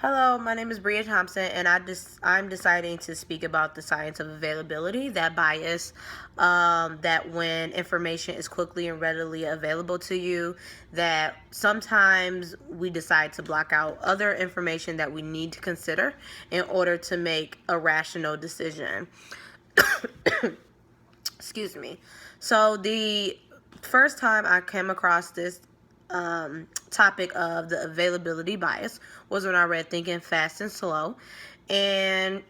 Hello, my name is Bria Thompson, and I'm deciding to speak about the science of availability, that bias, that when information is quickly and readily available to you, that sometimes we decide to block out other information that we need to consider in order to make a rational decision. Excuse me. So the first time I came across this topic of the availability bias was when I read Thinking Fast and Slow. And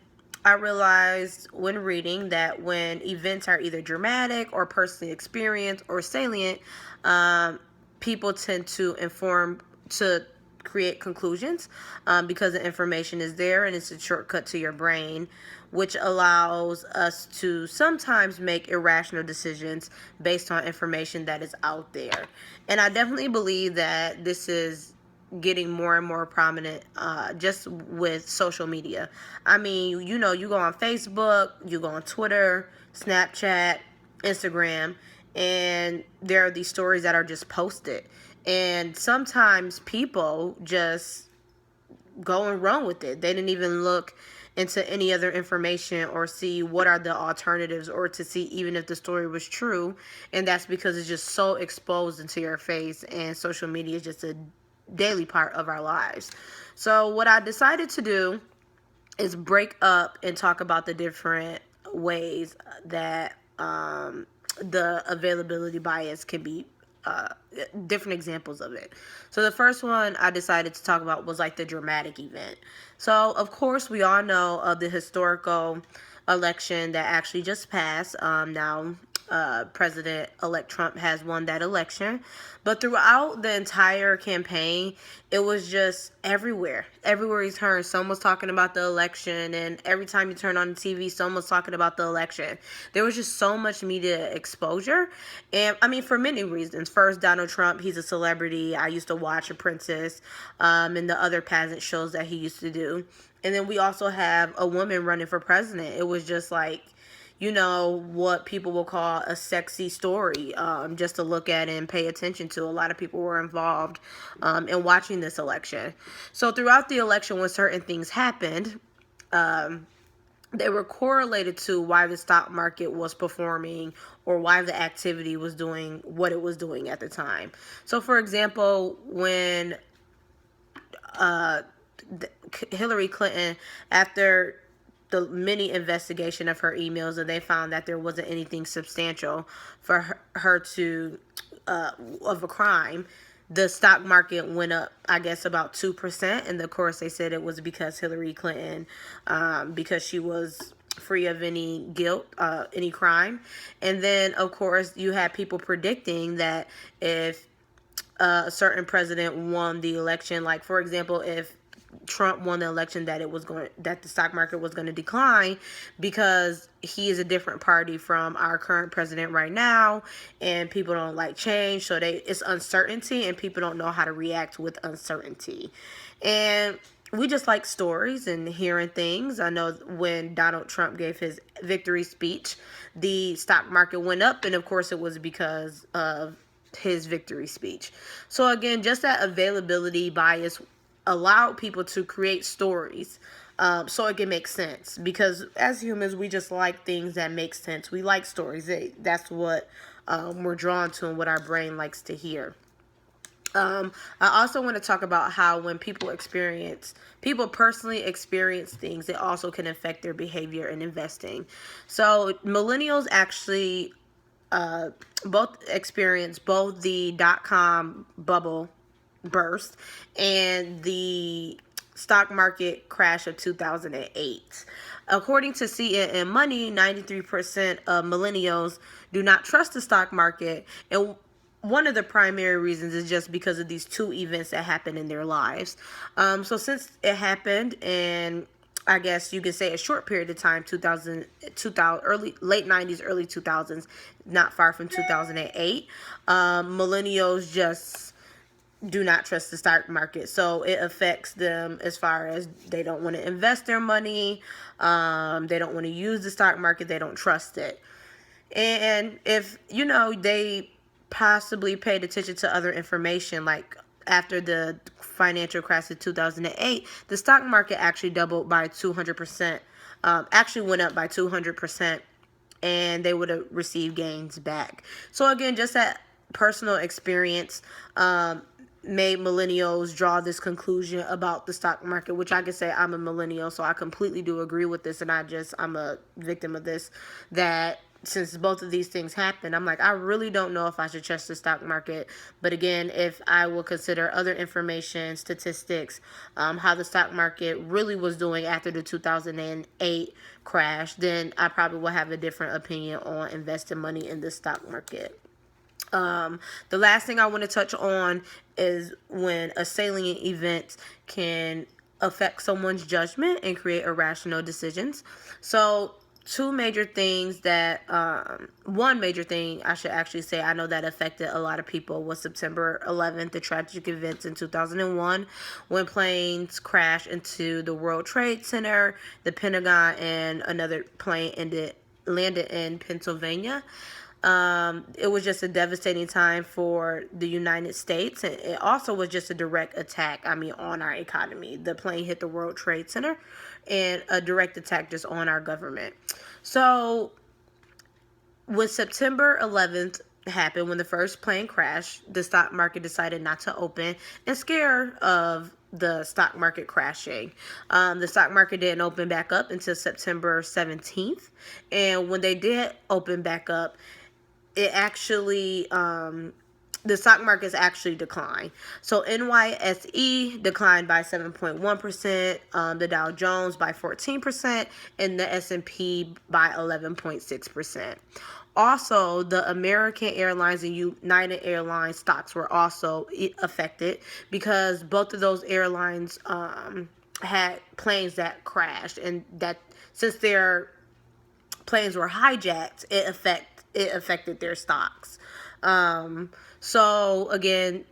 I realized when reading that when events are either dramatic or personally experienced or salient, people tend to create conclusions because the information is there and it's a shortcut to your brain, which allows us to sometimes make irrational decisions based on information that is out there. And I definitely believe that this is getting more and more prominent just with social media. I mean, you go on Facebook, you go on Twitter, Snapchat, Instagram, and there are these stories that are just posted. And sometimes people just go and run with it. They didn't even look into any other information or see what are the alternatives or to see even if the story was true. And that's because it's just so exposed into your face, and social media is just a daily part of our lives. So what I decided to do is break up and talk about the different ways that the availability bias can be different examples of it. So the first one I decided to talk about was like the dramatic event. So of course we all know of the historical election that actually just passed. Now President-elect Trump has won that election. But throughout the entire campaign, it was just everywhere. Everywhere you turn, someone's talking about the election, and every time you turn on the TV, someone's talking about the election. There was just so much media exposure, and I mean, for many reasons. First, Donald Trump, he's a celebrity. I used to watch Apprentice, and the other pageant shows that he used to do. And then we also have a woman running for president. It was just like, what people will call a sexy story, just to look at and pay attention to. A lot of people were involved in watching this election. So throughout the election, when certain things happened, they were correlated to why the stock market was performing or why the activity was doing what it was doing at the time. So, for example, when Hillary Clinton, after the mini investigation of her emails, and they found that there wasn't anything substantial for her to of a crime, the stock market went up, I guess, about 2%. And of course they said it was because Hillary Clinton, because she was free of any guilt, any crime. And then of course you had people predicting that if a certain president won the election, like for example, if Trump won the election, that the stock market was going to decline because he is a different party from our current president right now, and people don't like change, so it's uncertainty, and people don't know how to react with uncertainty. And we just like stories and hearing things. I know when Donald Trump gave his victory speech, the stock market went up, and of course it was because of his victory speech. So again, just that availability bias allowed people to create stories, so it can make sense, because as humans we just like things that make sense. We like stories. That's what we're drawn to and what our brain likes to hear. I also want to talk about how when people personally experience things, it also can affect their behavior in investing. So millennials actually both experience both the dot-com bubble burst and the stock market crash of 2008. According to CNN Money, 93% of millennials do not trust the stock market, and one of the primary reasons is just because of these two events that happened in their lives. So since it happened, and I guess you could say a short period of time, 2000 late 90s, early 2000s, not far from 2008, millennials just do not trust the stock market. So it affects them as far as they don't want to invest their money. They don't want to use the stock market. They don't trust it. And if, they possibly paid attention to other information, like after the financial crash of 2008, the stock market actually doubled by 200%. Actually went up by 200%, and they would have received gains back. So again, just that personal experience made millennials draw this conclusion about the stock market, which I can say I'm a millennial, so I completely do agree with this, and I'm a victim of this, that since both of these things happened, I'm like, I really don't know if I should trust the stock market. But again, if I will consider other information, statistics, how the stock market really was doing after the 2008 crash, then I probably will have a different opinion on investing money in the stock market. The last thing I want to touch on is when a salient event can affect someone's judgment and create irrational decisions. So two major things that, one major thing I should actually say, I know that affected a lot of people, was September 11th, the tragic events in 2001 when planes crashed into the World Trade Center, the Pentagon, and another plane landed in Pennsylvania. It was just a devastating time for the United States, and it also was just a direct attack, on our economy. The plane hit the World Trade Center, and a direct attack just on our government. So when September 11th happened, when the first plane crashed, the stock market decided not to open, and scared of the stock market crashing. The stock market didn't open back up until September 17th, and when they did open back up, it actually the stock markets actually declined. So NYSE declined by 7.1%, the Dow Jones by 14%, and the S&P by 11.6%. Also, the American Airlines and United Airlines stocks were also affected, because both of those airlines had planes that crashed, and that since their planes were hijacked, it affected their stocks. So again,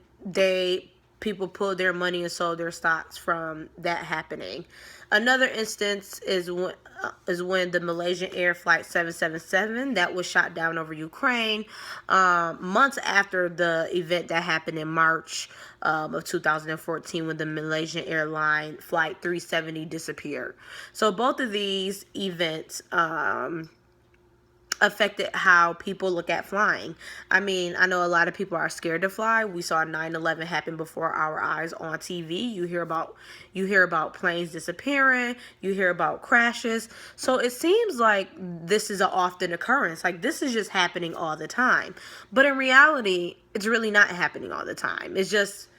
people pulled their money and sold their stocks from that happening. Another instance is when the Malaysian Air Flight 777 that was shot down over Ukraine, months after the event that happened in March of 2014, when the Malaysian airline Flight 370 disappeared. So both of these events affected how people look at flying. I know a lot of people are scared to fly. We saw 9/11 happen before our eyes on TV. You hear about planes disappearing, you hear about crashes. So it seems like this is an often occurrence. Like, this is just happening all the time. But in reality, it's really not happening all the time. It's just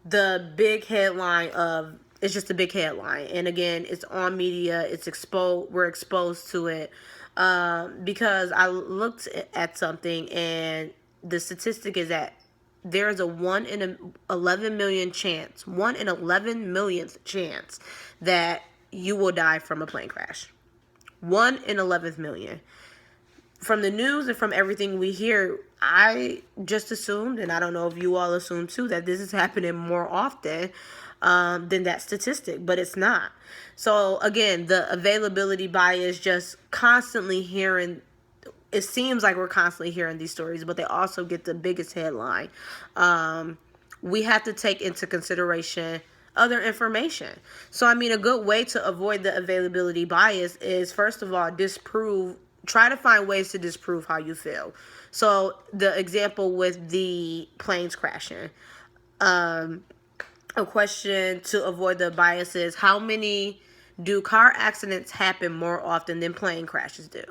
the big headline it's just a big headline. And again, it's on media, we're exposed to it. Because I looked at something, and the statistic is that there's a 1 in 11 million chance, 1 in 11 millionth chance that you will die from a plane crash. 1 in 11 million. From the news and from everything we hear, I just assumed, and I don't know if you all assume too, that this is happening more often than that statistic, but it's not. So again, the availability bias, just constantly hearing, it seems like we're constantly hearing these stories, but they also get the biggest headline. We have to take into consideration other information. So a good way to avoid the availability bias is, first of all, try to find ways to disprove how you feel. So the example with the planes crashing, a question to avoid the bias is, how many do car accidents happen more often than plane crashes do?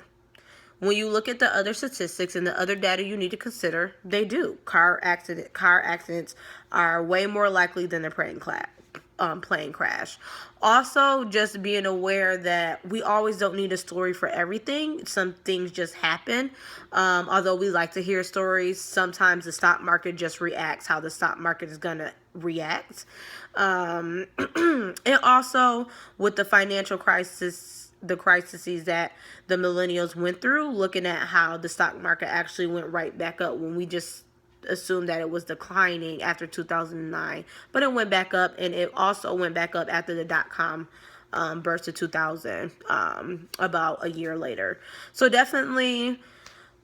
When you look at the other statistics and the other data you need to consider, they do. Car accidents are way more likely than a plane crash. Also, just being aware that we always don't need a story for everything. Some things just happen. Although we like to hear stories, sometimes the stock market just reacts how the stock market is going to react. And also, with the financial crisis, the crises that the millennials went through, looking at how the stock market actually went right back up when we just assumed that it was declining after 2009, but it went back up, and it also went back up after the dot-com burst of 2000, about a year later. So definitely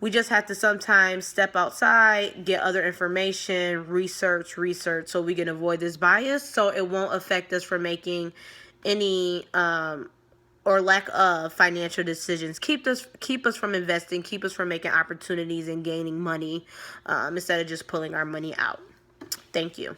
We just have to sometimes step outside, get other information, research, so we can avoid this bias, so it won't affect us from making any or lack of financial decisions. Keep us from investing, keep us from making opportunities and gaining money, instead of just pulling our money out. Thank you.